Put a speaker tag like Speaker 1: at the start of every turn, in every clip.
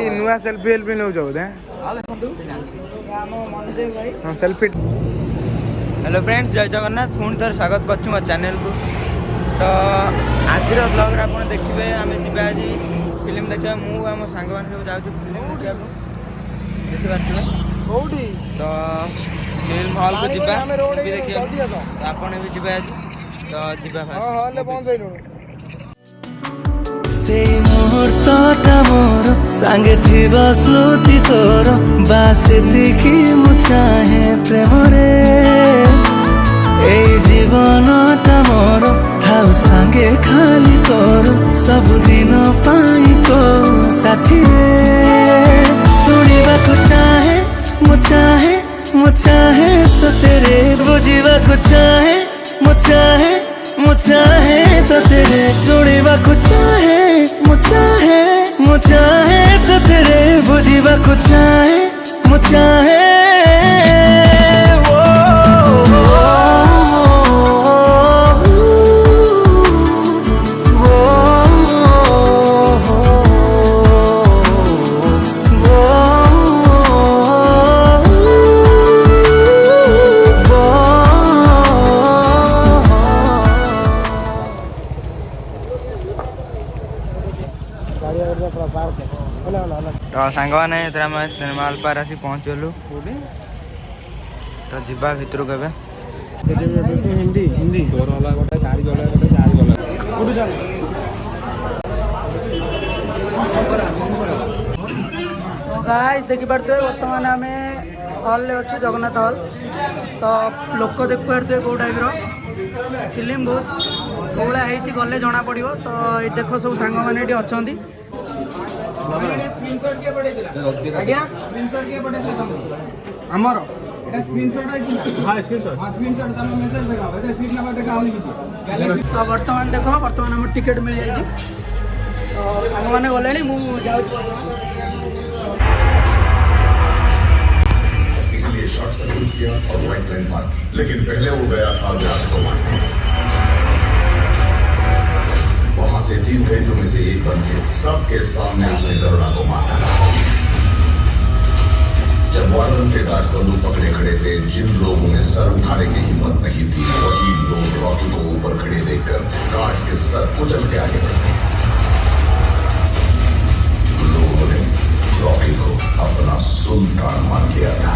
Speaker 1: नुआ सेल्फी हेल्फी नौ बोधे हाँ selfie. Hello friends जय जगन्नाथ पुणी थर स्वागत कर मो चैनल को। तो आज ब्लॉग आप देखिए आम जी आज फिल्म देखा मुझे आम सांग मैंने सब जाऊँ फिल्म देखा देखिए कौटी तो फिल्म हॉल को जी देखिए आपने भी जी आज तो जीवा
Speaker 2: से मुहूर्तटा मोर सांगे थिबा स्मृति तोर बासे देखी मु चाहे प्रेम रे ए जीवनटा मोर थाउ सांगे खाली तोर सब दिन पाई तो साथी रे सुनिबा को चाहे मु चाहे मु चाहे तो तेरे बुझिबा को चाहे मु चाहे मु चाहे तो तेरे सुनिबा को चाहे मु चाहे मु चाहे तो तेरे बुझिबा को चाहे मु चाहे
Speaker 1: तो सांग मैंने सिनेमा हॉल पर आसी पहुँचलु तो जीवा भितर के हिंदी हिंदी तोर वाला गोटे गाड़ी गला गोटे गाड़ी गला उठ जा तो गाइस देखि पड़ते वर्तमान आम हॉल ले अच्छे जगन्नाथ हॉल तो लोक देख पारे कौ टाइप फिल्म बहुत कौड़ा होती गले जना पड़ो तो ये देख सब सांग मैंने अच्छा आमर तो बर्तमान देख बर्तमान आम टिकेट मिल जाए सांग मैंने गले
Speaker 3: इसलिए शॉर्ट सर्किट किया और व्हाइट लाइन मार लेकिन पहले वो गया था व्यास को मारने। वहां से 3 भेजों में से एक बन के सबके सामने उसने दरोगा को मारा। जब वार्डन के गार्ड बंदूक पकड़े खड़े थे जिन लोगों में सर उठाने की हिम्मत नहीं थी वही लोग रॉकी को ऊपर खड़े देखकर गार्ड के सर कुचल के आगे बढ़े। लोगों ने रॉकी को अपना सुल्तान मान लिया था।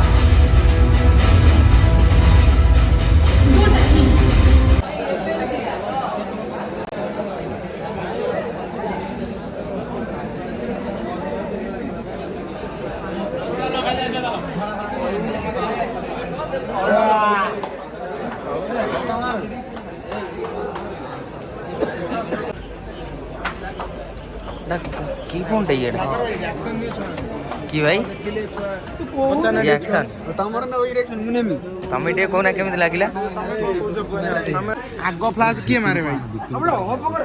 Speaker 1: की फोन टे कि भाई रिएक्शन
Speaker 4: तमर न रिएक्शन मुने मी
Speaker 1: तमे टे कोना केमिति लागिला आगो फ्लाश किए मारे भाई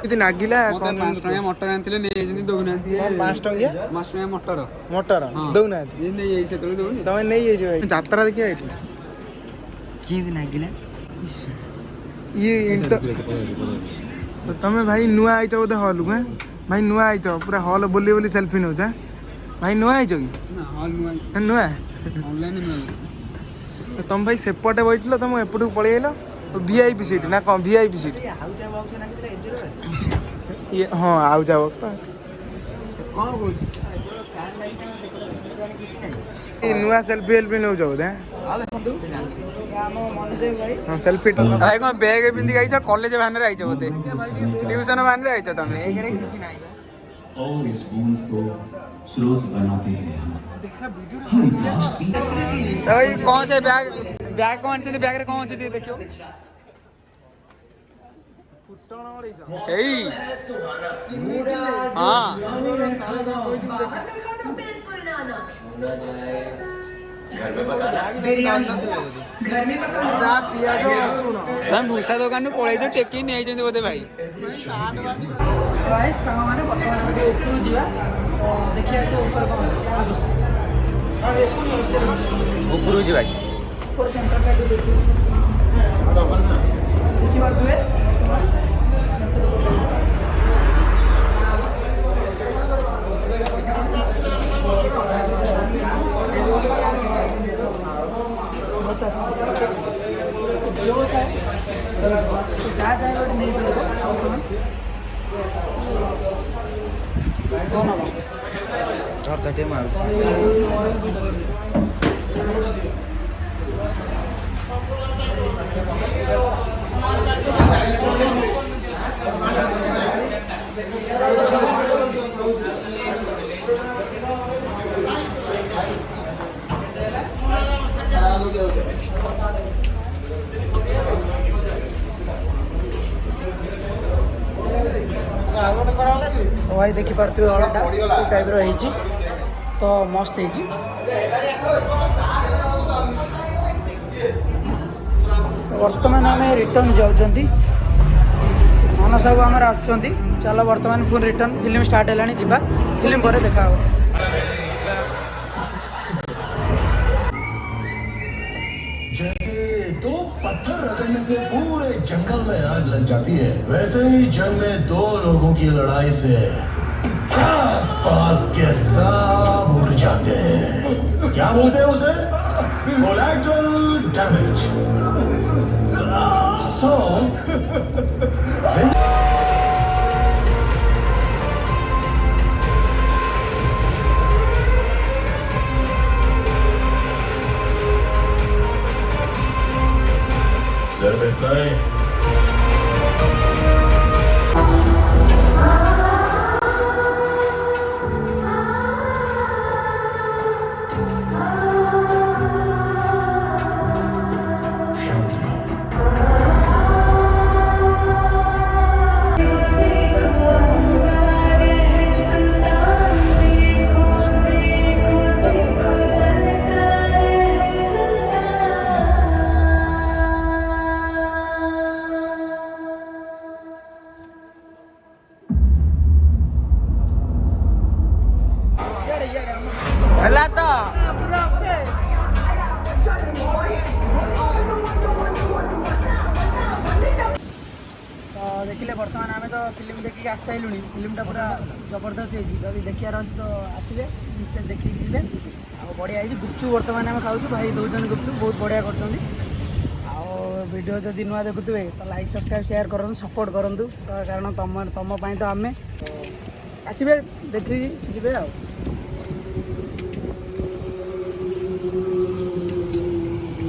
Speaker 1: किति लागिला कोन
Speaker 4: 5 टका मोटर आनथिले नै जेनि दउनांती
Speaker 1: 5 टका
Speaker 4: 5 टका मोटर
Speaker 1: मोटर दउनांती
Speaker 4: ये नै एई से तळे दउनी
Speaker 1: तमे नै एई भाई यात्रा देखि आइतु किति लागिला ये इंट तमे भाई नुआ आइतो बोधे हॉल को भाई नुआ आइतो पूरा हॉल बोली बोली सेल्फी नौ भाई नुआ आइतो कि
Speaker 4: ना हॉल नुआ
Speaker 1: नुआ
Speaker 4: ऑनलाइन नुआ
Speaker 1: तुम भाई सेपटे बैठल तुम एपट को पलि आल वीआईपी सीट ना कौन वीआईपी सीट ये हाँ आउ जा बक्स तो नुआ सेल्फी हेल्फी नौ बोधे हाँ सेल्फी भाई कौन बैग पिंधि आई कॉलेज भैन आई बोधे ट्यूशन भैन आई तुम
Speaker 5: और इस बूंद को स्रोत बनाते हैं
Speaker 1: भाई कौन से बैग बैग कौन चाहिए बैग रे कौन चाहिए देखियो हाँ तुम भूषा दुकान पलि टेकी नहीं बोधे भाई देखिए ऊपर जी भाई ଝରଝଟିଏ ମାରୁଛି।
Speaker 6: तो भाई देखिपे हलटा टाइप रही तो मस्त है। तो बर्तमान आम रिटर्न जाऊँगी मानस बाबू आम आसुँच चलो बर्तमान पुणी रिटर्न फिल्म स्टार्ट है जा फिल्म पर देखा
Speaker 7: जैसे दो पत्थर रगड़ने से पूरे जंगल में आग लग जाती है, वैसे ही जंग में दो लोगों की लड़ाई से आस-पास के सब उड़ जाते हैं। क्या बोलते हैं उसे? Collateral damage. सो सिर्फ इतना ही।
Speaker 1: ହେଲା ତ
Speaker 6: देखिले बर्तमान आम तो फिल्म देखिक आस सारूँ फिल्मटा पूरा जबरदस्त होती देखिए तो आसवे निश्चय देखिए जी बढ़िया है। गुपचुप बर्तमान आम खाऊ भाई दौरान गुपचुप बहुत बढ़िया कर जदि नुआ देखुए तो लाइक सब्सक्राइब शेयर करूँ सपोर्ट करूँ कारण तुम तो आम आसवे देखिए जी।